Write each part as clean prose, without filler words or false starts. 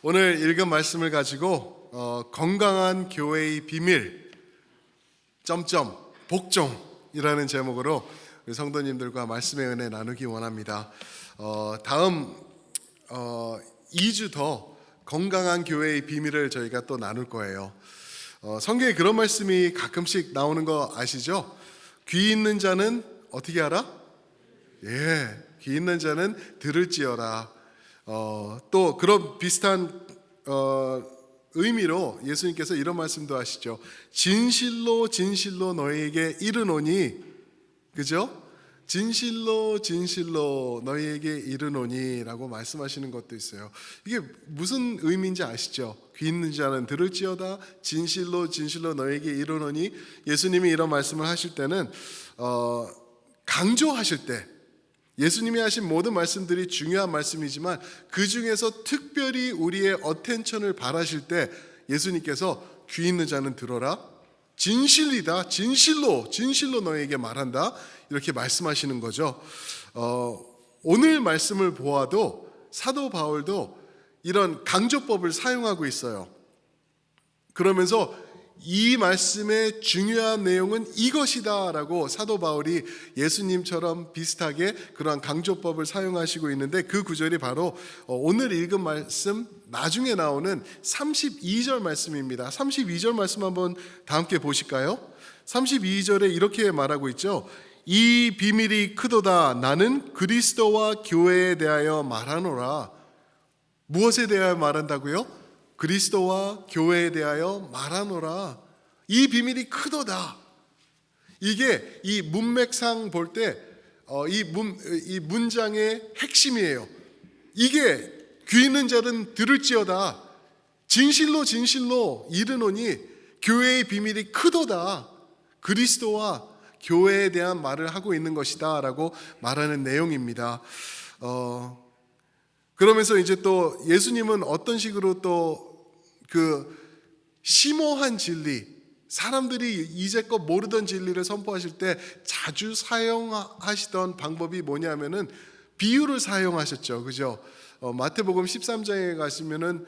오늘 읽은 말씀을 가지고 건강한 교회의 비밀 복종이라는 제목으로 우리 성도님들과 말씀의 은혜 나누기 원합니다. 다음 2주 더 건강한 교회의 비밀을 저희가 또 나눌 거예요. 성경에 그런 말씀이 가끔씩 나오는 거 아시죠? 귀 있는 자는 어떻게 하라? 귀 있는 자는 들을지어라. 또 그런 비슷한 의미로 예수님께서 이런 말씀도 하시죠. 진실로 진실로 너희에게 이르노니, 그죠? 진실로 너희에게 이르노니라고 말씀하시는 것도 있어요. 이게 무슨 의미인지 아시죠? 귀 있는 자는 들을지어다. 진실로 너희에게 이르노니. 예수님이 이런 말씀을 하실 때는 강조하실 때, 예수님이 하신 모든 말씀들이 중요한 말씀이지만 그 중에서 특별히 우리의 어텐션을 바라실 때 예수님께서 귀 있는 자는 들어라. 진실이다. 진실로 너에게 말한다. 이렇게 말씀하시는 거죠. 오늘 말씀을 보아도 사도 바울도 이런 강조법을 사용하고 있어요. 그러면서 이 말씀의 중요한 내용은 이것이다 라고 사도 바울이 예수님처럼 비슷하게 그러한 강조법을 사용하시고 있는데, 그 구절이 바로 오늘 읽은 말씀 나중에 나오는 32절 말씀입니다. 32절 말씀 한번 다 함께 보실까요? 32절에 이렇게 말하고 있죠. 이 비밀이 크도다. 나는 그리스도와 교회에 대하여 말하노라. 무엇에 대하여 말한다고요? 그리스도와 교회에 대하여 말하노라. 이 비밀이 크도다. 이게 이 문맥상 볼 때 이 문장의 핵심이에요. 이게 귀 있는 자는 들을지어다. 진실로 이르노니 교회의 비밀이 크도다. 그리스도와 교회에 대한 말을 하고 있는 것이다 라고 말하는 내용입니다. 그러면서 이제 또 예수님은 어떤 식으로 또 그 심오한 진리, 사람들이 이제껏 모르던 진리를 선포하실 때 자주 사용하시던 방법이 뭐냐면은 비유를 사용하셨죠. 그죠? 마태복음 13장에 가시면은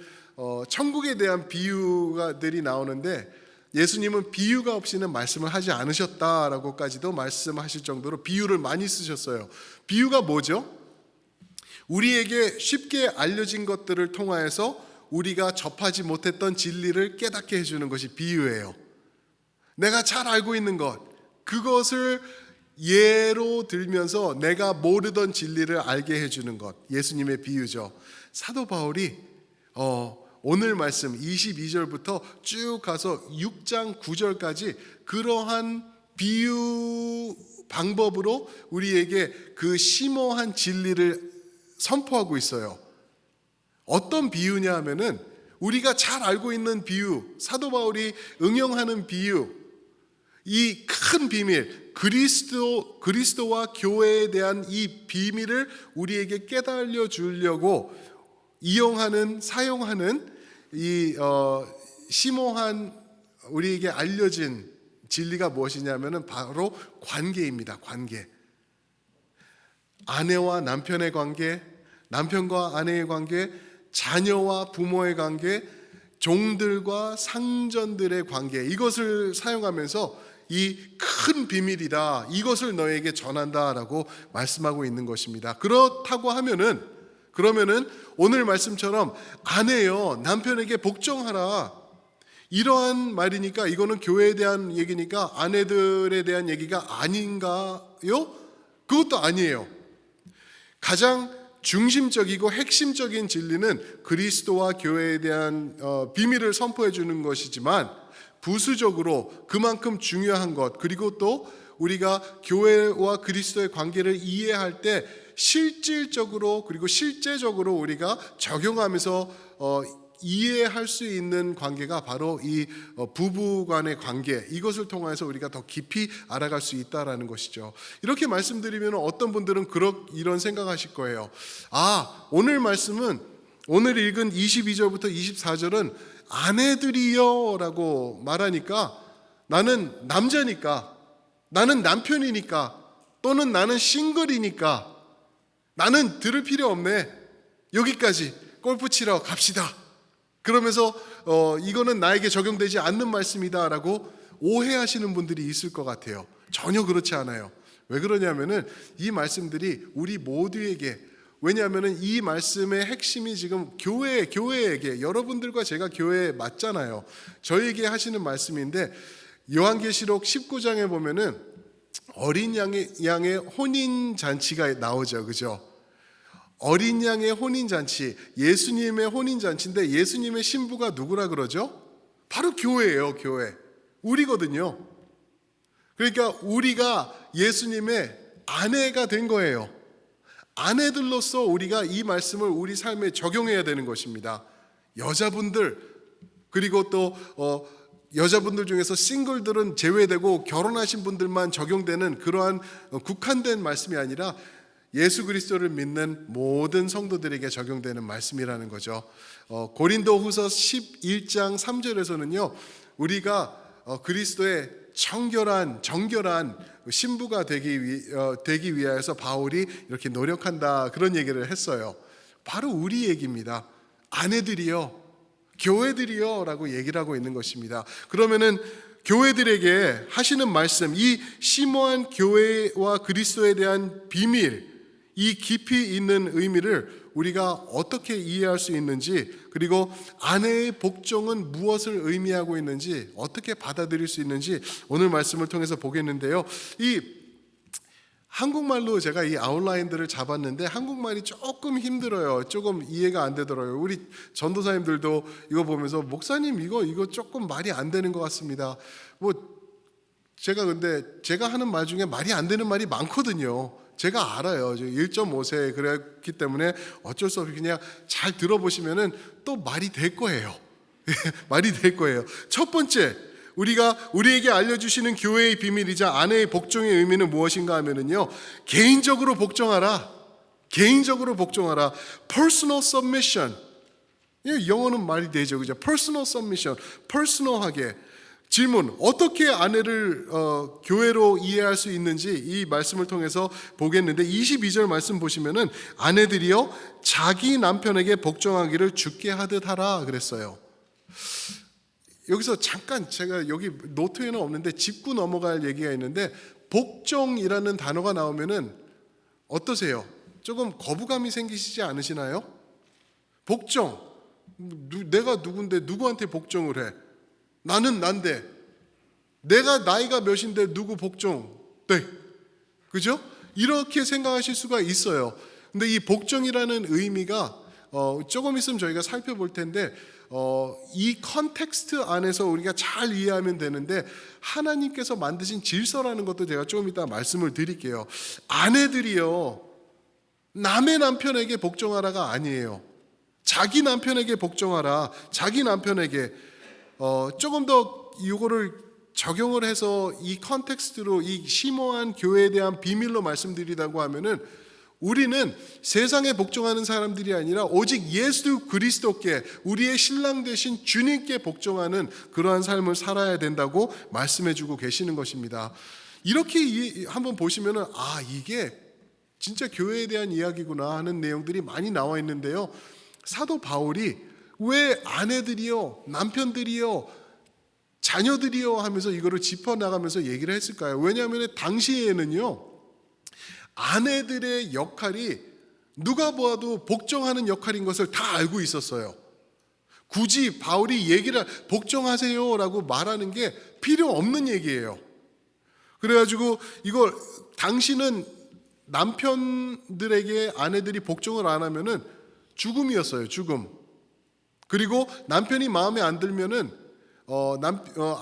천국에 대한 비유가들이 나오는데 예수님은 비유가 없이는 말씀을 하지 않으셨다라고까지도 말씀하실 정도로 비유를 많이 쓰셨어요. 비유가 뭐죠? 우리에게 쉽게 알려진 것들을 통하여서 우리가 접하지 못했던 진리를 깨닫게 해주는 것이 비유예요. 내가 잘 알고 있는 것, 그것을 예로 들면서 내가 모르던 진리를 알게 해주는 것, 예수님의 비유죠. 사도 바울이 오늘 말씀 22절부터 쭉 가서 6장 9절까지 그러한 비유 방법으로 우리에게 그 심오한 진리를 선포하고 있어요. 어떤 비유냐 하면은 우리가 잘 알고 있는 비유, 사도 바울이 응용하는 비유, 이 큰 비밀, 그리스도와 교회에 대한 이 비밀을 우리에게 깨달려 주려고 사용하는 이 심오한 우리에게 알려진 진리가 무엇이냐면은 바로 관계입니다. 관계. 아내와 남편의 관계, 남편과 아내의 관계, 자녀와 부모의 관계, 종들과 상전들의 관계, 이것을 사용하면서 이 큰 비밀이다, 이것을 너에게 전한다라고 말씀하고 있는 것입니다. 그렇다고 하면은 그러면은 오늘 말씀처럼 아내여 남편에게 복종하라, 이러한 말이니까 이거는 교회에 대한 얘기니까 아내들에 대한 얘기가 아닌가요? 그것도 아니에요. 가장 중심적이고 핵심적인 진리는 그리스도와 교회에 대한 비밀을 선포해 주는 것이지만, 부수적으로 그만큼 중요한 것, 그리고 또 우리가 교회와 그리스도의 관계를 이해할 때 실질적으로 그리고 실제적으로 우리가 적용하면서 이해할 수 있는 관계가 바로 이 부부 간의 관계, 이것을 통해서 우리가 더 깊이 알아갈 수 있다라는 것이죠. 이렇게 말씀드리면 어떤 분들은 이런 생각하실 거예요. 오늘 말씀은, 오늘 읽은 22절부터 24절은 아내들이여 라고 말하니까 나는 남자니까, 나는 남편이니까, 또는 나는 싱글이니까 나는 들을 필요 없네, 여기까지 골프 치러 갑시다, 그러면서 이거는 나에게 적용되지 않는 말씀이다라고 오해하시는 분들이 있을 것 같아요. 전혀 그렇지 않아요. 왜 그러냐면은 이 말씀들이 우리 모두에게, 왜냐하면은 이 말씀의 핵심이 지금 교회에게, 여러분들과 제가 교회에 맞잖아요. 저에게 하시는 말씀인데, 요한계시록 19장에 보면은 어린 양의 혼인 잔치가 나오죠, 그죠? 어린 양의 혼인 잔치, 예수님의 혼인 잔치인데 예수님의 신부가 누구라 그러죠? 바로 교회예요, 교회. 우리거든요. 그러니까 우리가 예수님의 아내가 된 거예요. 아내들로서 우리가 이 말씀을 우리 삶에 적용해야 되는 것입니다. 여자분들, 그리고 또 여자분들 중에서 싱글들은 제외되고 결혼하신 분들만 적용되는 그러한 국한된 말씀이 아니라 예수 그리스도를 믿는 모든 성도들에게 적용되는 말씀이라는 거죠. 고린도후서 11장 3절에서는요, 우리가 그리스도의 정결한 신부가 되기 위하여서 바울이 이렇게 노력한다, 그런 얘기를 했어요. 바로 우리 얘기입니다. 아내들이요, 교회들이요 라고 얘기를 하고 있는 것입니다. 그러면은 교회들에게 하시는 말씀, 이 심오한 교회와 그리스도에 대한 비밀, 이 깊이 있는 의미를 우리가 어떻게 이해할 수 있는지, 그리고 아내의 복종은 무엇을 의미하고 있는지 어떻게 받아들일 수 있는지 오늘 말씀을 통해서 보겠는데요. 이 한국말로 제가 이 아웃라인들을 잡았는데 한국말이 조금 힘들어요. 조금 이해가 안 되더라고요. 우리 전도사님들도 이거 보면서 목사님 이거 조금 말이 안 되는 것 같습니다. 근데 제가 하는 말 중에 말이 안 되는 말이 많거든요. 제가 알아요. 1.5세 그랬기 때문에 어쩔 수 없이 그냥 잘 들어보시면은 또 말이 될 거예요. 말이 될 거예요. 첫 번째, 우리에게 알려주시는 교회의 비밀이자 아내의 복종의 의미는 무엇인가 하면은요, 개인적으로 복종하라. Personal submission. 영어는 말이 되죠, 그죠? Personal submission. 퍼스널하게. 질문, 어떻게 아내를 교회로 이해할 수 있는지 이 말씀을 통해서 보겠는데, 22절 말씀 보시면은 아내들이여 자기 남편에게 복종하기를 주께 하듯 하라 그랬어요. 여기서 잠깐, 제가 여기 노트에는 없는데 짚고 넘어갈 얘기가 있는데, 복종이라는 단어가 나오면은 어떠세요? 조금 거부감이 생기시지 않으시나요? 복종, 내가 누군데 누구한테 복종을 해? 나는 난데, 내가 나이가 몇인데 누구 복종? 네, 그죠? 이렇게 생각하실 수가 있어요. 근데 이 복종이라는 의미가 조금 있으면 저희가 살펴볼 텐데, 이 컨텍스트 안에서 우리가 잘 이해하면 되는데, 하나님께서 만드신 질서라는 것도 제가 조금 이따 말씀을 드릴게요. 아내들이요, 남의 남편에게 복종하라가 아니에요. 자기 남편에게 복종하라. 자기 남편에게. 조금 더 이거를 적용을 해서 이 컨텍스트로, 이 심오한 교회에 대한 비밀로 말씀드리다고 하면은, 우리는 세상에 복종하는 사람들이 아니라 오직 예수 그리스도께, 우리의 신랑 되신 주님께 복종하는 그러한 삶을 살아야 된다고 말씀해주고 계시는 것입니다. 이렇게 한번 보시면은 이게 진짜 교회에 대한 이야기구나 하는 내용들이 많이 나와 있는데요. 사도 바울이 왜 아내들이요, 남편들이요, 자녀들이요 하면서 이거를 짚어나가면서 얘기를 했을까요? 왜냐하면 당시에는요, 아내들의 역할이 누가 보아도 복종하는 역할인 것을 다 알고 있었어요. 굳이 바울이 복종하세요라고 말하는 게 필요 없는 얘기예요. 그래가지고 이걸, 당신은 남편들에게 아내들이 복종을 안 하면은 죽음이었어요, 죽음. 그리고 남편이 마음에 안 들면은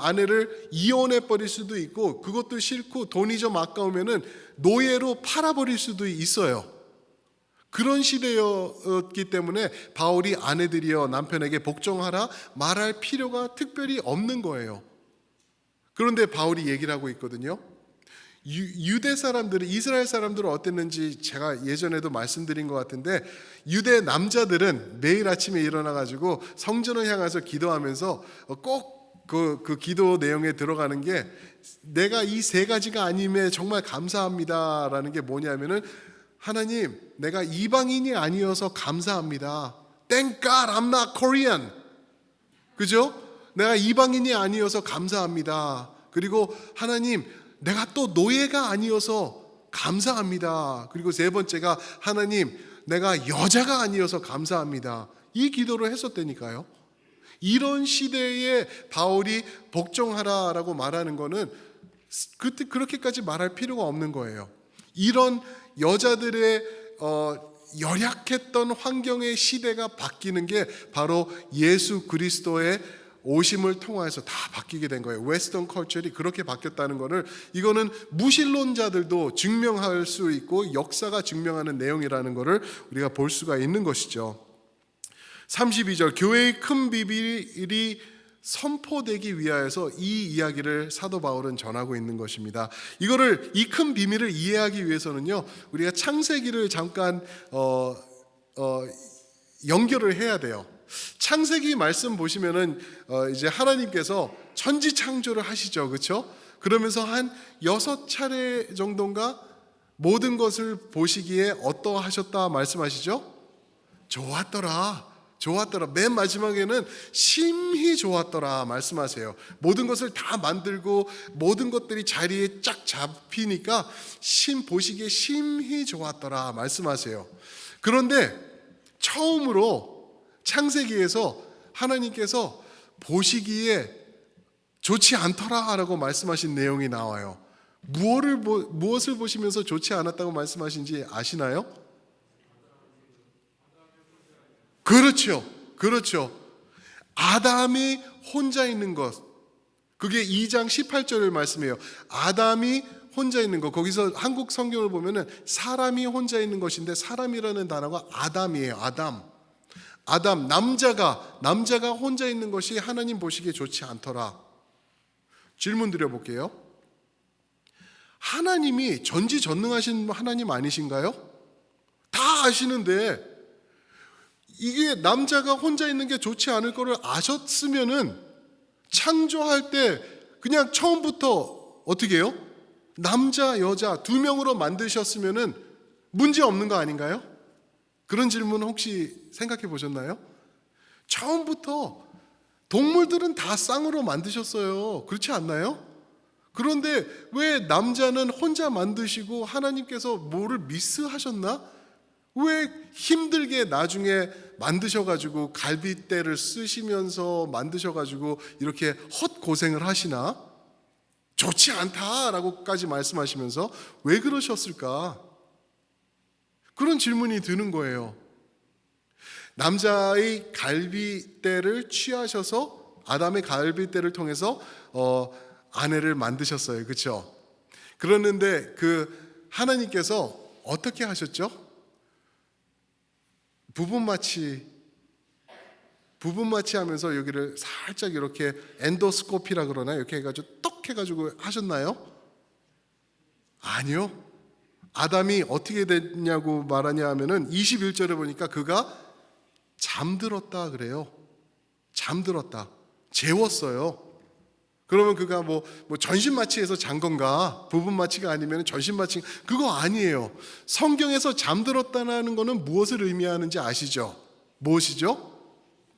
아내를 이혼해 버릴 수도 있고, 그것도 싫고 돈이 좀 아까우면은 노예로 팔아버릴 수도 있어요. 그런 시대였기 때문에 바울이 아내들이여 남편에게 복종하라 말할 필요가 특별히 없는 거예요. 그런데 바울이 얘기를 하고 있거든요. 유대 사람들은, 이스라엘 사람들은 어땠는지 제가 예전에도 말씀드린 것 같은데, 유대 남자들은 매일 아침에 일어나가지고 성전을 향해서 기도하면서 꼭 그 기도 내용에 들어가는 게, 내가 이 세 가지가 아님에 정말 감사합니다라는 게 뭐냐면은, 하나님, 내가 이방인이 아니어서 감사합니다. Thank God I'm not Korean. 그죠? 내가 이방인이 아니어서 감사합니다. 그리고 하나님, 내가 또 노예가 아니어서 감사합니다. 그리고 세 번째가 하나님, 내가 여자가 아니어서 감사합니다. 이 기도를 했었다니까요. 이런 시대에 바울이 복종하라라고 말하는 거는 그때 그렇게까지 말할 필요가 없는 거예요. 이런 여자들의 열약했던 환경의 시대가 바뀌는 게 바로 예수 그리스도의 오심을 통해서 다 바뀌게 된 거예요. 웨스턴 컬처리 그렇게 바뀌었다는 거를, 이거는 무신론자들도 증명할 수 있고 역사가 증명하는 내용이라는 거를 우리가 볼 수가 있는 것이죠. 32절, 교회의 큰 비밀이 선포되기 위하여서 이 이야기를 사도 바울은 전하고 있는 것입니다. 이거를, 이 큰 비밀을 이해하기 위해서는요, 우리가 창세기를 잠깐 연결을 해야 돼요. 창세기 말씀 보시면은 이제 하나님께서 천지 창조를 하시죠, 그렇죠? 그러면서 한 6차례 정도인가 모든 것을 보시기에 어떠하셨다 말씀하시죠? 좋았더라. 맨 마지막에는 심히 좋았더라 말씀하세요. 모든 것을 다 만들고 모든 것들이 자리에 쫙 잡히니까 보시기에 심히 좋았더라 말씀하세요. 그런데 처음으로 창세기에서 하나님께서 보시기에 좋지 않더라라고 말씀하신 내용이 나와요. 무엇을 보시면서 좋지 않았다고 말씀하신지 아시나요? 그렇죠. 아담이 혼자 있는 것. 그게 2장 18절을 말씀해요. 아담이 혼자 있는 것. 거기서 한국 성경을 보면은 사람이 혼자 있는 것인데, 사람이라는 단어가 아담이에요. 아담, 남자가 혼자 있는 것이 하나님 보시기에 좋지 않더라. 질문 드려볼게요. 하나님이 전지전능하신 하나님 아니신가요? 다 아시는데 이게 남자가 혼자 있는 게 좋지 않을 거를 아셨으면은 창조할 때 그냥 처음부터 어떻게 해요? 남자, 여자 2명으로 만드셨으면은 문제 없는 거 아닌가요? 그런 질문 혹시 생각해 보셨나요? 처음부터 동물들은 다 쌍으로 만드셨어요. 그렇지 않나요? 그런데 왜 남자는 혼자 만드시고 하나님께서 뭐를 미스하셨나? 왜 힘들게 나중에 만드셔가지고 갈빗대를 쓰시면서 만드셔가지고 이렇게 헛고생을 하시나? 좋지 않다라고까지 말씀하시면서 왜 그러셨을까? 그런 질문이 드는 거예요. 남자의 갈빗대를 취하셔서 아담의 갈빗대를 통해서 아내를 만드셨어요. 그렇죠? 그러는데 그 하나님께서 어떻게 하셨죠? 부분마취 하면서 여기를 살짝 이렇게 엔도스코피라 그러나 이렇게 해가지고 떡 해가지고 하셨나요? 아니요. 아담이 어떻게 됐냐고 말하냐 하면은 21절에 보니까 그가 잠들었다 그래요. 잠들었다. 재웠어요. 그러면 그가 뭐 전신마취해서 잔 건가? 부분마취가 아니면 전신마취, 그거 아니에요. 성경에서 잠들었다는 거는 무엇을 의미하는지 아시죠? 무엇이죠?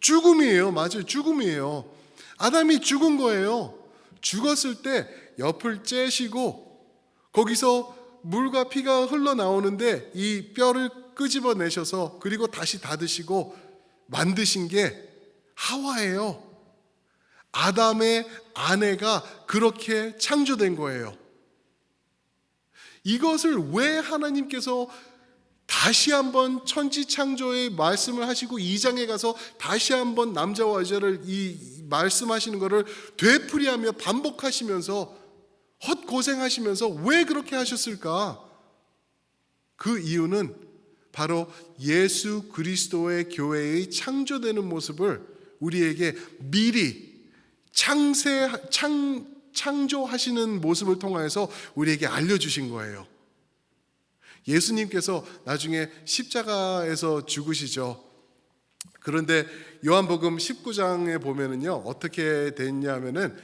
죽음이에요. 맞아요. 죽음이에요. 아담이 죽은 거예요. 죽었을 때 옆을 째시고 거기서 물과 피가 흘러나오는데 이 뼈를 끄집어내셔서 그리고 다시 닫으시고 만드신 게 하와예요. 아담의 아내가 그렇게 창조된 거예요. 이것을 왜 하나님께서 다시 한번 천지창조의 말씀을 하시고 2장에 가서 다시 한번 남자와 여자를 이 말씀하시는 것을 되풀이하며 반복하시면서 헛고생하시면서 왜 그렇게 하셨을까? 그 이유는 바로 예수 그리스도의 교회의 창조되는 모습을 우리에게 미리 창조하시는 모습을 통해서 우리에게 알려주신 거예요. 예수님께서 나중에 십자가에서 죽으시죠. 그런데 요한복음 19장에 보면은요, 어떻게 됐냐면은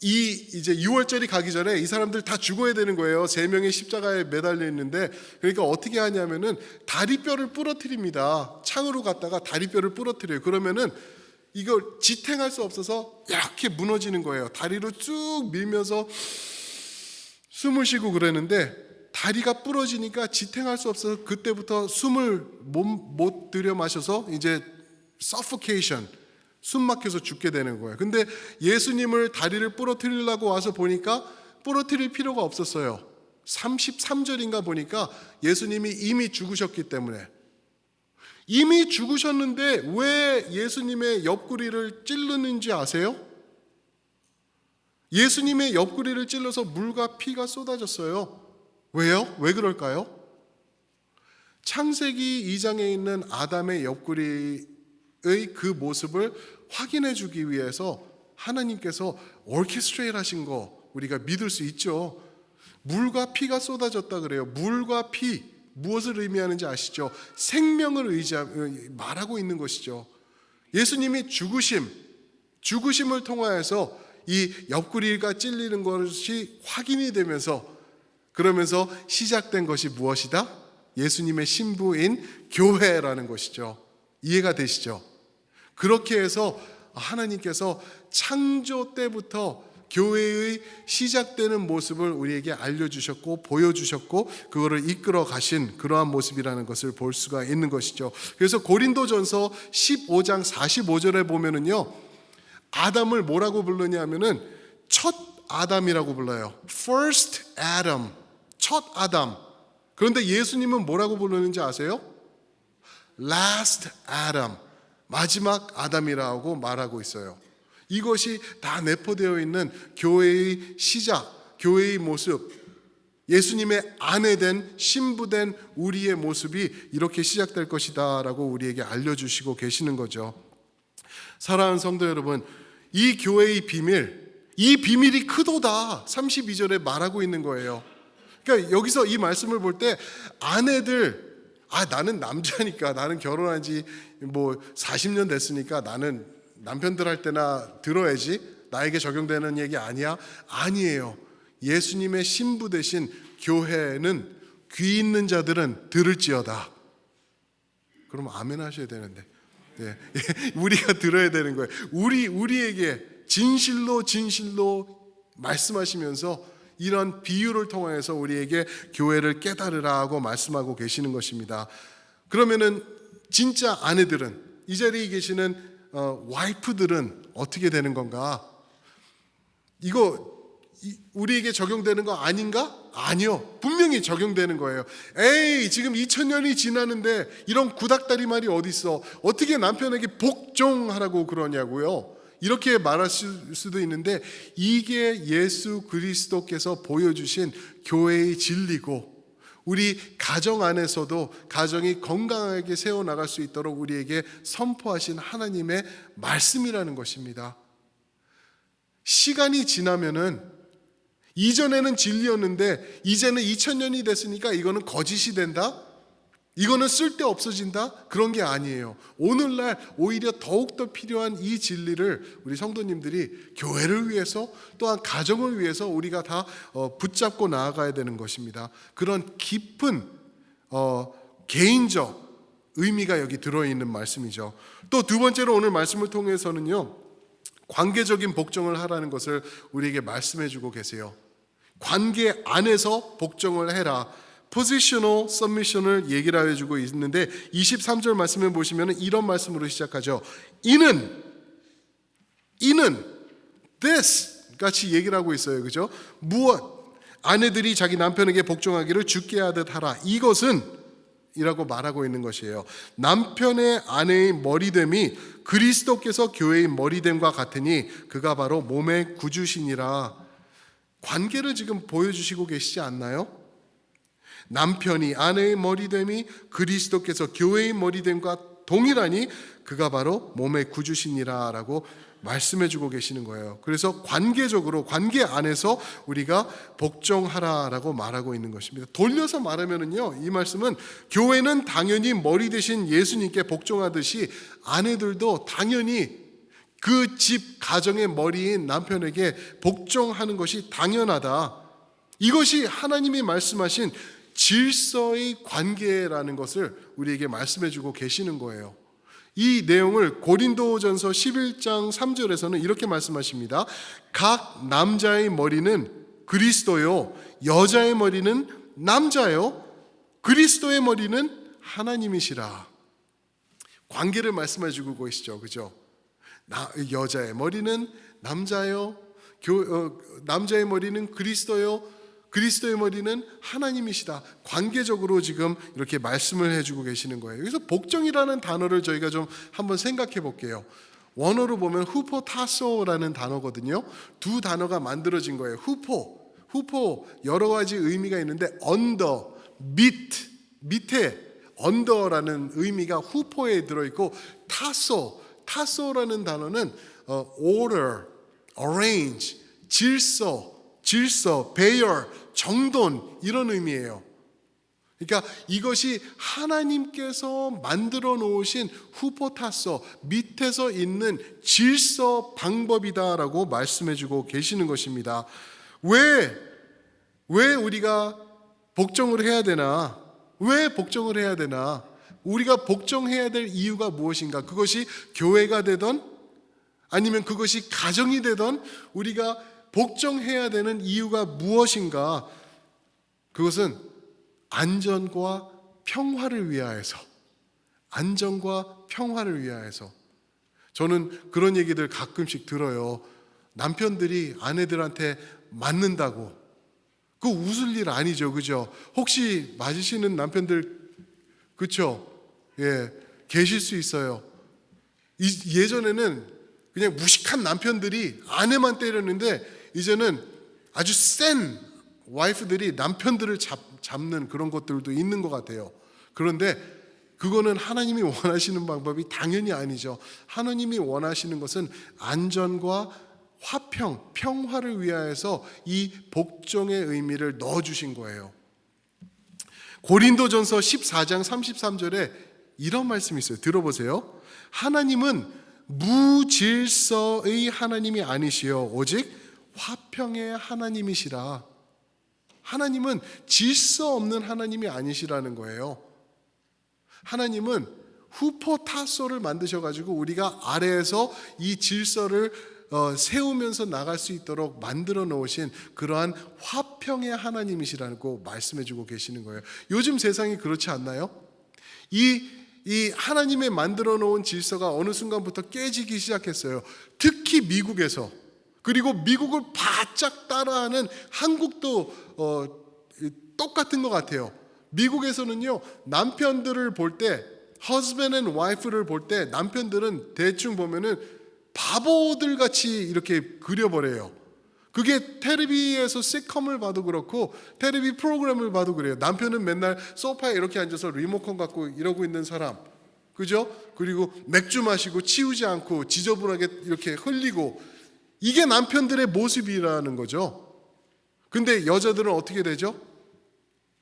이제 6월절이 가기 전에 이 사람들 다 죽어야 되는 거예요. 3명이 십자가에 매달려 있는데, 그러니까 어떻게 하냐면은 다리뼈를 부러뜨립니다. 창으로 갔다가 다리뼈를 부러뜨려요. 그러면은 이걸 지탱할 수 없어서 이렇게 무너지는 거예요. 다리로 쭉 밀면서 숨을 쉬고 그러는데 다리가 부러지니까 지탱할 수 없어서 그때부터 숨을 못 들여 마셔서 이제 suffocation, 숨 막혀서 죽게 되는 거예요. 근데 예수님을 다리를 부러뜨리려고 와서 보니까 부러뜨릴 필요가 없었어요. 33절인가 보니까 예수님이 이미 죽으셨기 때문에. 이미 죽으셨는데 왜 예수님의 옆구리를 찌르는지 아세요? 예수님의 옆구리를 찔러서 물과 피가 쏟아졌어요. 왜요? 왜 그럴까요? 창세기 2장에 있는 아담의 옆구리의 그 모습을 확인해 주기 위해서 하나님께서 오케스트레이트 하신 거 우리가 믿을 수 있죠. 물과 피가 쏟아졌다 그래요. 물과 피, 무엇을 의미하는지 아시죠? 생명을 말하고 있는 것이죠. 예수님이 죽으심을 통하여서 이 옆구리가 찔리는 것이 확인이 되면서 그러면서 시작된 것이 무엇이다? 예수님의 신부인 교회라는 것이죠. 이해가 되시죠? 그렇게 해서 하나님께서 창조 때부터 교회의 시작되는 모습을 우리에게 알려주셨고 보여주셨고 그거를 이끌어 가신 그러한 모습이라는 것을 볼 수가 있는 것이죠. 그래서 고린도전서 15장 45절에 보면은요, 아담을 뭐라고 부르냐면은 첫 아담이라고 불러요. First Adam, 첫 아담. 그런데 예수님은 뭐라고 부르는지 아세요? Last Adam, 마지막 아담이라고 말하고 있어요. 이것이 다 내포되어 있는 교회의 시작, 교회의 모습, 예수님의 아내된 신부된 우리의 모습이 이렇게 시작될 것이다 라고 우리에게 알려주시고 계시는 거죠. 사랑하는 성도 여러분, 이 교회의 비밀, 이 비밀이 크도다 32절에 말하고 있는 거예요. 그러니까 여기서 이 말씀을 볼 때 아내들, 나는 남자니까, 나는 결혼한 지 뭐 40년 됐으니까 나는 남편들 할 때나 들어야지, 나에게 적용되는 얘기 아니야? 아니에요. 예수님의 신부 되신 교회는 귀 있는 자들은 들을지어다. 그럼 아멘 하셔야 되는데, 네. 우리가 들어야 되는 거예요. 우리에게 진실로 말씀하시면서 이런 비유를 통해서 우리에게 교회를 깨달으라 하고 말씀하고 계시는 것입니다. 그러면은 진짜 아내들은, 이 자리에 계시는 와이프들은 어떻게 되는 건가? 이거 우리에게 적용되는 거 아닌가? 아니요, 분명히 적용되는 거예요. 에이, 지금 2000년이 지나는데 이런 구닥다리 말이 어디 있어? 어떻게 남편에게 복종하라고 그러냐고요? 이렇게 말할 수도 있는데, 이게 예수 그리스도께서 보여주신 교회의 진리고 우리 가정 안에서도 가정이 건강하게 세워나갈 수 있도록 우리에게 선포하신 하나님의 말씀이라는 것입니다. 시간이 지나면은, 이전에는 진리였는데 이제는 2000년이 됐으니까 이거는 거짓이 된다? 이거는 쓸데 없어진다? 그런 게 아니에요. 오늘날 오히려 더욱더 필요한 이 진리를 우리 성도님들이 교회를 위해서 또한 가정을 위해서 우리가 다 붙잡고 나아가야 되는 것입니다. 그런 깊은 개인적 의미가 여기 들어있는 말씀이죠. 또 두 번째로 오늘 말씀을 통해서는요, 관계적인 복종을 하라는 것을 우리에게 말씀해 주고 계세요. 관계 안에서 복종을 해라. Positional submission을 얘기를 해주고 있는데 23절 말씀을 보시면 이런 말씀으로 시작하죠. 이는 this 같이 얘기를 하고 있어요. 그죠? 무엇? 아내들이 자기 남편에게 복종하기를 주께 하듯 하라. 이것은 이라고 말하고 있는 것이에요. 남편의 아내의 머리됨이 그리스도께서 교회의 머리됨과 같으니 그가 바로 몸의 구주시니라. 관계를 지금 보여주시고 계시지 않나요? 남편이 아내의 머리됨이 그리스도께서 교회의 머리됨과 동일하니 그가 바로 몸의 구주시니라 라고 말씀해주고 계시는 거예요. 그래서 관계적으로, 관계 안에서 우리가 복종하라라고 말하고 있는 것입니다. 돌려서 말하면은요, 이 말씀은 교회는 당연히 머리 대신 예수님께 복종하듯이 아내들도 당연히 그 집 가정의 머리인 남편에게 복종하는 것이 당연하다. 이것이 하나님이 말씀하신 질서의 관계라는 것을 우리에게 말씀해주고 계시는 거예요. 이 내용을 고린도전서 11장 3절에서는 이렇게 말씀하십니다. 각 남자의 머리는 그리스도요, 여자의 머리는 남자요, 그리스도의 머리는 하나님이시라. 관계를 말씀해 주고 계시죠. 그죠? 여자의 머리는 남자요, 남자의 머리는 그리스도요, 그리스도의 머리는 하나님이시다. 관계적으로 지금 이렇게 말씀을 해주고 계시는 거예요. 여기서 복종이라는 단어를 저희가 좀 한번 생각해 볼게요. 원어로 보면 후포타소라는 단어거든요. 두 단어가 만들어진 거예요. 후포 여러 가지 의미가 있는데 under, 밑에 언더라는 의미가 후포에 들어있고, 타소라는 단어는 order, arrange, 질서, 배열, 정돈, 이런 의미예요. 그러니까 이것이 하나님께서 만들어 놓으신 후포타소, 밑에서 있는 질서 방법이다라고 말씀해 주고 계시는 것입니다. 왜 우리가 복종을 해야 되나? 왜 복종을 해야 되나? 우리가 복종해야 될 이유가 무엇인가? 그것이 교회가 되던 아니면 그것이 가정이 되던 우리가 복종해야 되는 이유가 무엇인가? 그것은 안전과 평화를 위하여서, 저는 그런 얘기들 가끔씩 들어요. 남편들이 아내들한테 맞는다고. 그거 웃을 일 아니죠, 그죠? 혹시 맞으시는 남편들, 그쵸? 예, 계실 수 있어요. 예전에는 그냥 무식한 남편들이 아내만 때렸는데, 이제는 아주 센 와이프들이 남편들을 잡는 그런 것들도 있는 것 같아요. 그런데 그거는 하나님이 원하시는 방법이 당연히 아니죠. 하나님이 원하시는 것은 안전과 평화를 위하여서 이 복종의 의미를 넣어주신 거예요. 고린도전서 14장 33절에 이런 말씀이 있어요. 들어보세요. 하나님은 무질서의 하나님이 아니시요 오직 화평의 하나님이시라. 하나님은 질서 없는 하나님이 아니시라는 거예요. 하나님은 후포타소를 만드셔가지고 우리가 아래에서 이 질서를 세우면서 나갈 수 있도록 만들어 놓으신 그러한 화평의 하나님이시라고 말씀해주고 계시는 거예요. 요즘 세상이 그렇지 않나요? 이 하나님의 만들어 놓은 질서가 어느 순간부터 깨지기 시작했어요. 특히 미국에서. 그리고 미국을 바짝 따라하는 한국도 똑같은 것 같아요. 미국에서는요, 남편들을 볼 때, husband and wife를 볼 때 남편들은 대충 보면은 바보들 같이 이렇게 그려버려요. 그게 텔레비에서 시컴을 봐도 그렇고 텔레비 프로그램을 봐도 그래요. 남편은 맨날 소파에 이렇게 앉아서 리모컨 갖고 이러고 있는 사람, 그죠? 그리고 맥주 마시고 치우지 않고 지저분하게 이렇게 흘리고, 이게 남편들의 모습이라는 거죠. 근데 여자들은 어떻게 되죠?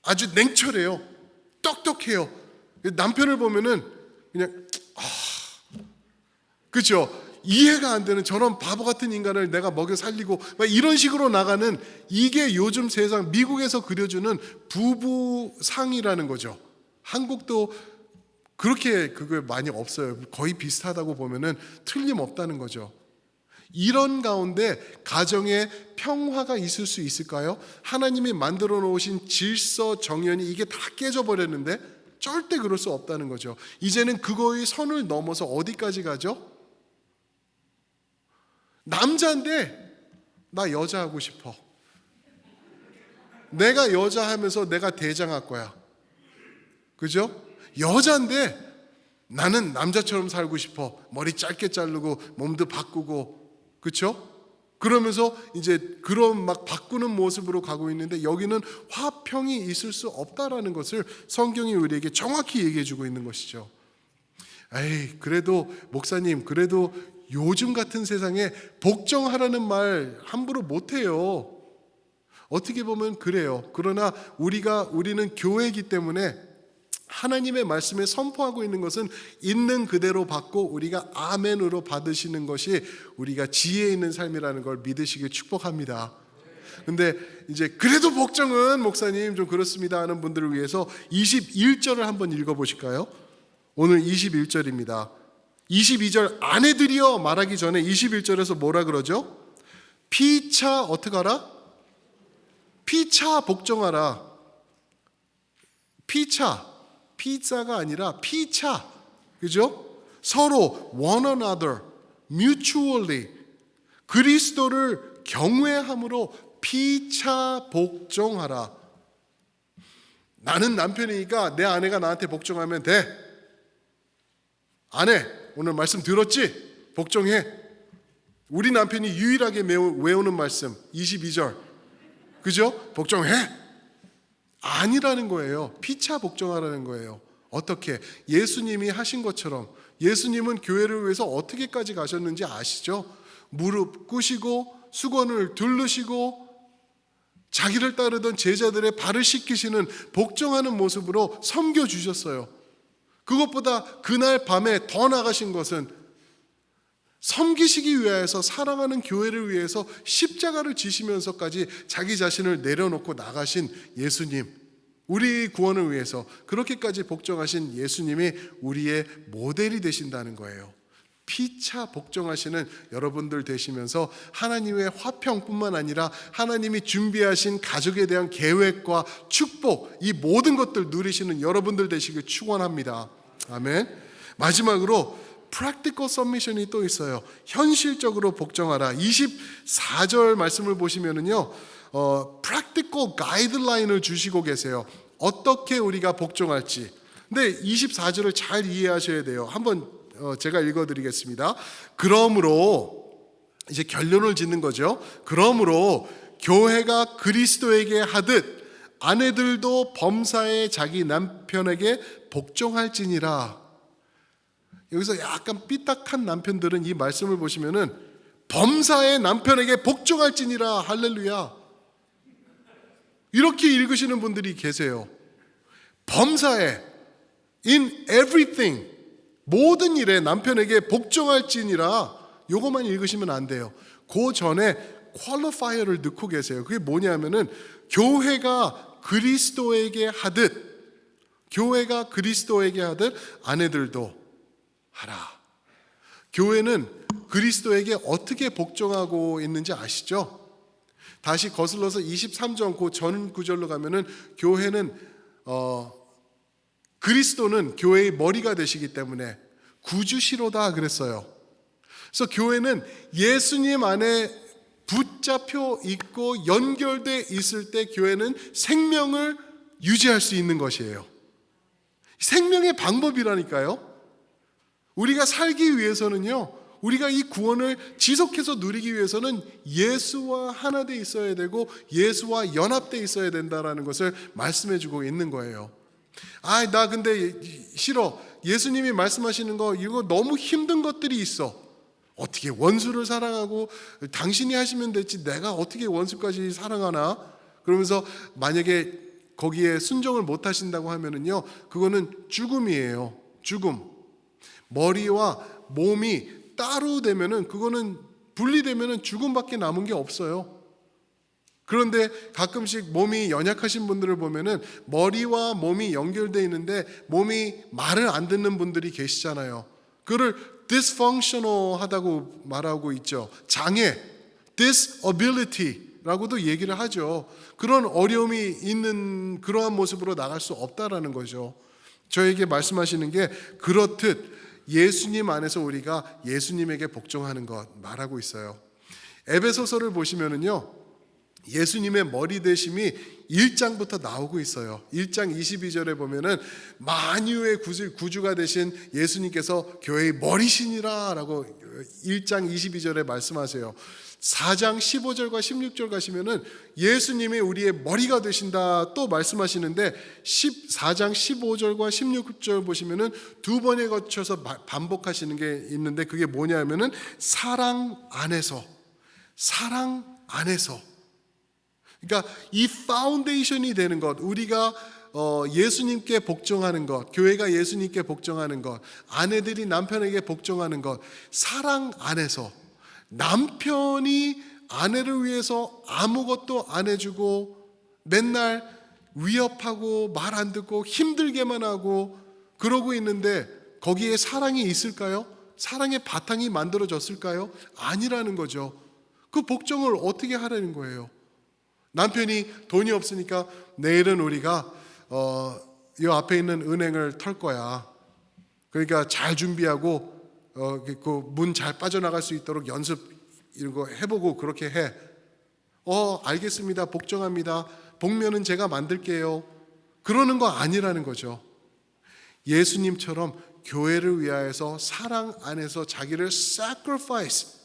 아주 냉철해요. 똑똑해요. 남편을 보면은 그냥 그렇죠? 이해가 안 되는 저런 바보 같은 인간을 내가 먹여 살리고 막 이런 식으로 나가는, 이게 요즘 세상 미국에서 그려주는 부부상이라는 거죠. 한국도 그렇게 그게 많이 없어요. 거의 비슷하다고 보면은 틀림없다는 거죠. 이런 가운데 가정에 평화가 있을 수 있을까요? 하나님이 만들어 놓으신 질서 정연이 이게 다 깨져버렸는데 절대 그럴 수 없다는 거죠. 이제는 그거의 선을 넘어서 어디까지 가죠? 남자인데 나 여자 하고 싶어. 내가 여자 하면서 내가 대장할 거야. 그죠? 여자인데 나는 남자처럼 살고 싶어. 머리 짧게 자르고 몸도 바꾸고, 그렇죠? 그러면서 이제 그런 막 바꾸는 모습으로 가고 있는데 여기는 화평이 있을 수 없다라는 것을 성경이 우리에게 정확히 얘기해 주고 있는 것이죠. 에이, 그래도 목사님, 그래도 요즘 같은 세상에 복종하라는 말 함부로 못해요. 어떻게 보면 그래요. 그러나 우리는 교회이기 때문에 하나님의 말씀에 선포하고 있는 것은 있는 그대로 받고 우리가 아멘으로 받으시는 것이 우리가 지혜 있는 삶이라는 걸 믿으시길 축복합니다. 근데 이제 그래도 복종은 목사님 좀 그렇습니다 하는 분들을 위해서 21절을 한번 읽어보실까요? 오늘 21절입니다. 22절 아내들이여 말하기 전에 21절에서 뭐라 그러죠? 피차 어떻게 하라? 피차 복종하라. 피차, 피자가 아니라 피차, 그죠? 서로 one another, mutually 그리스도를 경외함으로 피차 복종하라. 나는 남편이니까 내 아내가 나한테 복종하면 돼. 아내, 오늘 말씀 들었지? 복종해. 우리 남편이 유일하게 외우는 말씀 22절, 그죠? 복종해. 아니라는 거예요. 피차 복종하라는 거예요. 어떻게? 예수님이 하신 것처럼. 예수님은 교회를 위해서 어떻게까지 가셨는지 아시죠? 무릎 꿇으시고 수건을 두르시고 자기를 따르던 제자들의 발을 씻기시는 복종하는 모습으로 섬겨주셨어요. 그것보다 그날 밤에 더 나가신 것은 섬기시기 위해서, 사랑하는 교회를 위해서 십자가를 지시면서까지 자기 자신을 내려놓고 나가신 예수님, 우리 구원을 위해서 그렇게까지 복종하신 예수님이 우리의 모델이 되신다는 거예요. 피차 복종하시는 여러분들 되시면서 하나님의 화평뿐만 아니라 하나님이 준비하신 가족에 대한 계획과 축복, 이 모든 것들 누리시는 여러분들 되시길 축원합니다. 아멘. 마지막으로 practical submission이 또 있어요. 현실적으로 복종하라. 24절 말씀을 보시면은요, practical guideline을 주시고 계세요. 어떻게 우리가 복종할지. 근데 24절을 잘 이해하셔야 돼요. 한번 제가 읽어드리겠습니다. 그러므로 이제 결론을 짓는 거죠. 그러므로 교회가 그리스도에게 하듯 아내들도 범사에 자기 남편에게 복종할지니라. 여기서 약간 삐딱한 남편들은 이 말씀을 보시면은 범사에 남편에게 복종할지니라. 할렐루야. 이렇게 읽으시는 분들이 계세요. 범사에, in everything, 모든 일에 남편에게 복종할지니라. 요것만 읽으시면 안 돼요. 그 전에 퀄리파이어를 넣고 계세요. 그게 뭐냐면은 교회가 그리스도에게 하듯, 교회가 그리스도에게 하듯 아내들도 하라. 교회는 그리스도에게 어떻게 복종하고 있는지 아시죠? 다시 거슬러서 23절 그 전 구절로 가면은 교회는 그리스도는 교회의 머리가 되시기 때문에 구주시로다 그랬어요. 그래서 교회는 예수님 안에 붙잡혀 있고 연결돼 있을 때 교회는 생명을 유지할 수 있는 것이에요. 생명의 방법이라니까요. 우리가 살기 위해서는요, 우리가 이 구원을 지속해서 누리기 위해서는 예수와 하나 돼 있어야 되고 예수와 연합돼 있어야 된다라는 것을 말씀해 주고 있는 거예요. 나 근데 싫어. 예수님이 말씀하시는 거 이거 너무 힘든 것들이 있어. 어떻게 원수를 사랑하고 당신이 하시면 됐지 내가 어떻게 원수까지 사랑하나? 그러면서 만약에 거기에 순종을 못 하신다고 하면은요, 그거는 죽음이에요. 죽음. 머리와 몸이 따로 되면은 그거는 분리되면은 죽음밖에 남은 게 없어요. 그런데 가끔씩 몸이 연약하신 분들을 보면은 머리와 몸이 연결되어 있는데 몸이 말을 안 듣는 분들이 계시잖아요. 그거를 dysfunctional하다고 말하고 있죠. 장애, disability라고도 얘기를 하죠. 그런 어려움이 있는 그러한 모습으로 나갈 수 없다라는 거죠. 저에게 말씀하시는 게 그렇듯 예수님 안에서 우리가 예수님에게 복종하는 것 말하고 있어요. 에베소서를 보시면은요, 예수님의 머리 되심이 1장부터 나오고 있어요. 1장 22절에 보면은 만유의 구주가 되신 예수님께서 교회의 머리시니라 라고 1장 22절에 말씀하세요. 4장 15절과 16절 가시면은 예수님이 우리의 머리가 되신다 또 말씀하시는데 14장 15절과 16절 보시면은 두 번에 거쳐서 반복하시는 게 있는데 그게 뭐냐면은 사랑 안에서, 사랑 안에서. 그러니까 이 파운데이션이 되는 것, 우리가 예수님께 복종하는 것, 교회가 예수님께 복종하는 것, 아내들이 남편에게 복종하는 것, 사랑 안에서. 남편이 아내를 위해서 아무것도 안 해주고 맨날 위협하고 말 안 듣고 힘들게만 하고 그러고 있는데 거기에 사랑이 있을까요? 사랑의 바탕이 만들어졌을까요? 아니라는 거죠. 그 복종을 어떻게 하라는 거예요? 남편이 돈이 없으니까 내일은 우리가 이 앞에 있는 은행을 털 거야. 그러니까 잘 준비하고 그 문 잘 빠져나갈 수 있도록 연습 이런 거 해보고 그렇게 해. 알겠습니다. 복종합니다. 복면은 제가 만들게요. 그러는 거 아니라는 거죠. 예수님처럼 교회를 위하여서 사랑 안에서 자기를 sacrifice,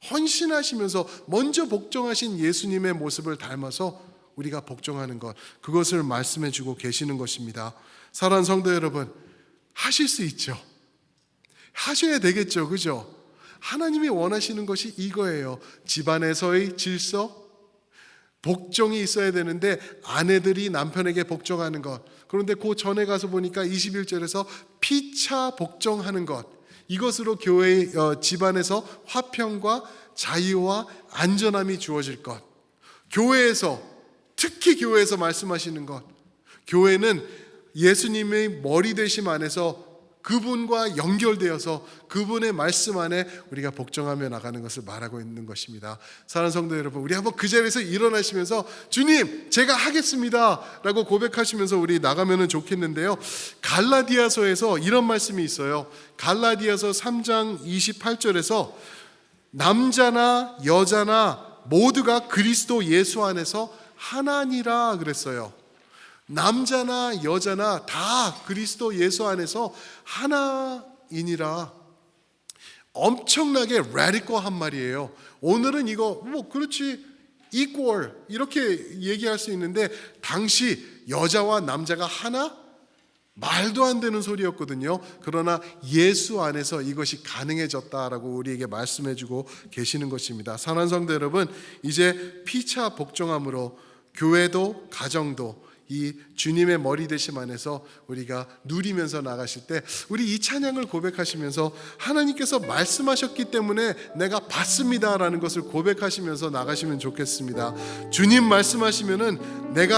헌신하시면서 먼저 복종하신 예수님의 모습을 닮아서 우리가 복종하는 것, 그것을 말씀해 주고 계시는 것입니다. 사랑하는 성도 여러분, 하실 수 있죠. 하셔야 되겠죠. 그죠? 하나님이 원하시는 것이 이거예요. 집안에서의 질서, 복종이 있어야 되는데 아내들이 남편에게 복종하는 것. 그런데 그 전에 가서 보니까 21절에서 피차 복종하는 것. 이것으로 교회의 집안에서 화평과 자유와 안전함이 주어질 것. 교회에서, 특히 교회에서 말씀하시는 것. 교회는 예수님의 머리 되심 안에서 그분과 연결되어서 그분의 말씀 안에 우리가 복종하며 나가는 것을 말하고 있는 것입니다. 사랑하는 성도 여러분, 우리 한번 그 자리에서 일어나시면서 주님, 제가 하겠습니다 라고 고백하시면서 우리 나가면 좋겠는데요. 갈라디아서에서 이런 말씀이 있어요. 갈라디아서 3장 28절에서 남자나 여자나 모두가 그리스도 예수 안에서 하나니라 그랬어요. 남자나 여자나 다 그리스도 예수 안에서 하나이니라. 엄청나게 radical 한 말이에요. 오늘은 이거 그렇지 equal 이렇게 얘기할 수 있는데 당시 여자와 남자가 하나? 말도 안 되는 소리였거든요. 그러나 예수 안에서 이것이 가능해졌다라고 우리에게 말씀해주고 계시는 것입니다. 사랑하는 성도 여러분, 이제 피차 복종함으로 교회도 가정도 이 주님의 머리 되심 안에서 우리가 누리면서 나가실 때 우리 이 찬양을 고백하시면서 하나님께서 말씀하셨기 때문에 내가 받습니다라는 것을 고백하시면서 나가시면 좋겠습니다. 주님 말씀하시면은 내가